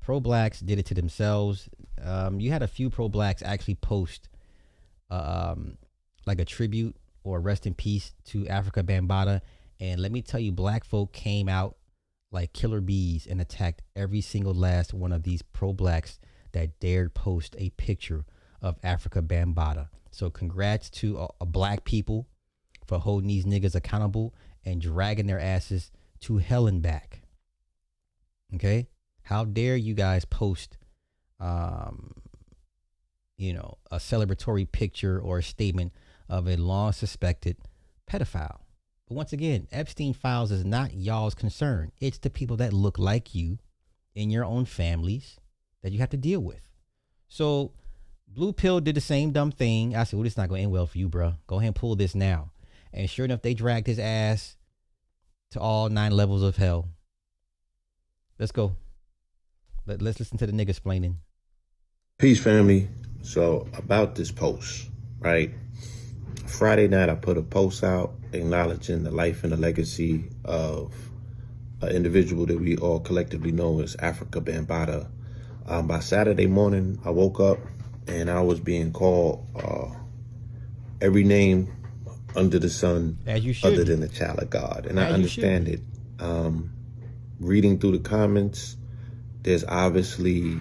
Pro-blacks did it to themselves. You had a few pro-blacks actually post like a tribute or rest in peace to Afrika Bambaataa. And let me tell you, black folk came out like killer bees and attacked every single last one of these pro-blacks that dared post a picture of Afrika Bambaataa. So congrats to black people for holding these niggas accountable and dragging their asses to hell and back. Okay? How dare you guys post a celebratory picture or a statement of a long suspected pedophile. But once again, Epstein Files is not y'all's concern. It's the people that look like you in your own families that you have to deal with. So Blue Pill did the same dumb thing. I said, well, this is not going to end well for you, bro. Go ahead and pull this now. And sure enough, they dragged his ass to all 9 levels of hell. Let's go. Let's listen to the nigga explaining. Peace, family. So about this post, right? Friday night, I put a post out acknowledging the life and the legacy of an individual that we all collectively know as Afrika Bambaataa. By Saturday morning, I woke up and I was being called every name under the sun other than a child of God. And I understand it. Reading through the comments, there's obviously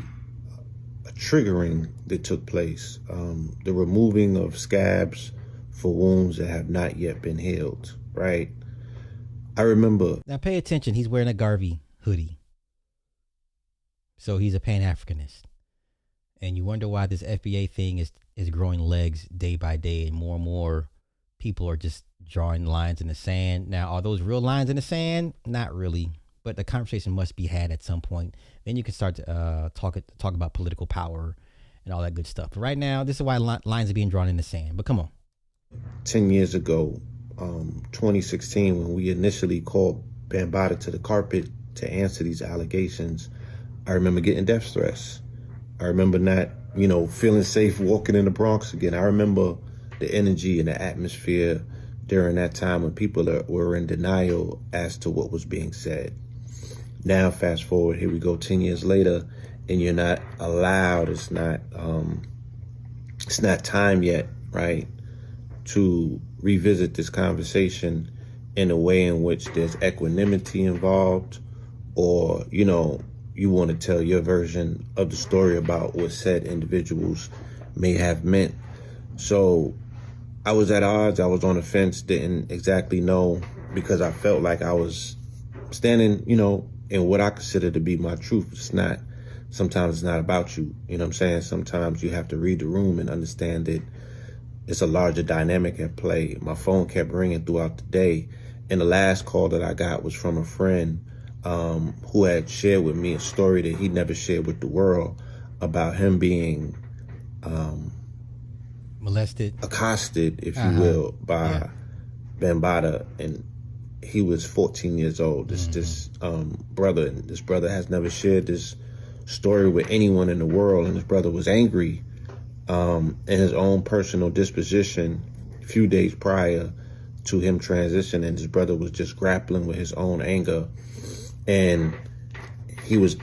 a triggering that took place. The removing of scabs for wounds that have not yet been healed, right? I remember. Now pay attention. He's wearing a Garvey hoodie. So he's a Pan-Africanist. And you wonder why this FBA thing is growing legs day by day, and more people are just drawing lines in the sand. Now, are those real lines in the sand? Not really. But the conversation must be had at some point. Then you can start to talk about political power and all that good stuff. But right now, this is why lines are being drawn in the sand. But come on. 10 years ago, 2016, when we initially called Bambaataa to the carpet to answer these allegations, I remember getting death threats. I remember not, feeling safe walking in the Bronx again. I remember the energy and the atmosphere during that time when people were in denial as to what was being said. Now, fast forward, here we go 10 years later, and you're not allowed, it's not time yet, right, to revisit this conversation in a way in which there's equanimity involved, or, you want to tell your version of the story about what said individuals may have meant. So I was at odds. I was on the fence, didn't exactly know, because I felt like I was standing, in what I consider to be my truth. Sometimes it's not about you. You know what I'm saying? Sometimes you have to read the room and understand that it's a larger dynamic at play. My phone kept ringing throughout the day. And the last call that I got was from a friend who had shared with me a story that he never shared with the world about him being molested, accosted, if you will, by Bambaataa, and he was 14 years old. This brother has never shared this story with anyone in the world, and his brother was angry in his own personal disposition a few days prior to him transitioning. His brother was just grappling with his own anger, and he was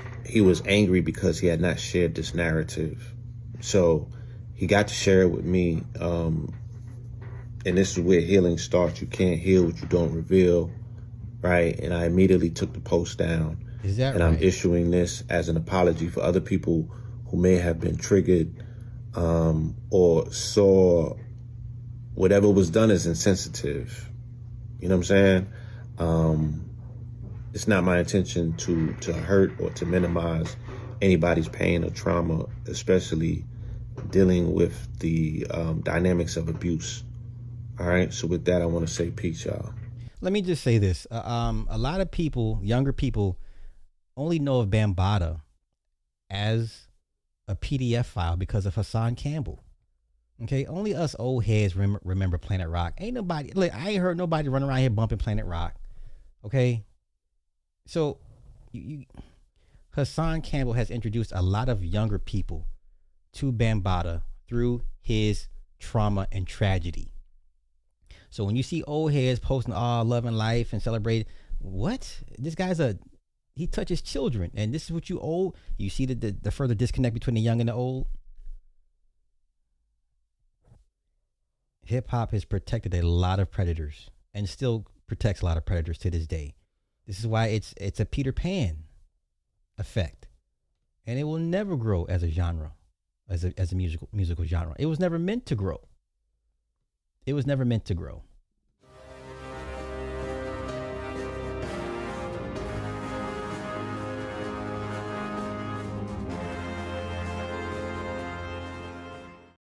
angry because he had not shared this narrative. So he got to share it with me, and this is where healing starts. You can't heal what you don't reveal, right? And I immediately took the post down. Is that and right? I'm issuing this as an apology for other people who may have been triggered or saw whatever was done as insensitive. You know what I'm saying? It's not my intention to hurt or to minimize anybody's pain or trauma, especially dealing with the dynamics of abuse. All right. So with that, I want to say peace, y'all. Let me just say this. A lot of people, younger people, only know of Bambaataa as a PDF file because of Hassan Campbell. Okay, only us old heads remember Planet Rock. Ain't nobody, look, I ain't heard nobody run around here bumping Planet Rock. Okay, so Hassan Campbell has introduced a lot of younger people to Bambaataa through his trauma and tragedy. So when you see old heads posting all love and life and celebrate, what? This guy's He touches children, and this is what you old. You see the further disconnect between the young and the old. Hip hop has protected a lot of predators, and still protects a lot of predators to this day. This is why it's a Peter Pan effect, and it will never grow as a genre, as a musical genre. It was never meant to grow. It was never meant to grow.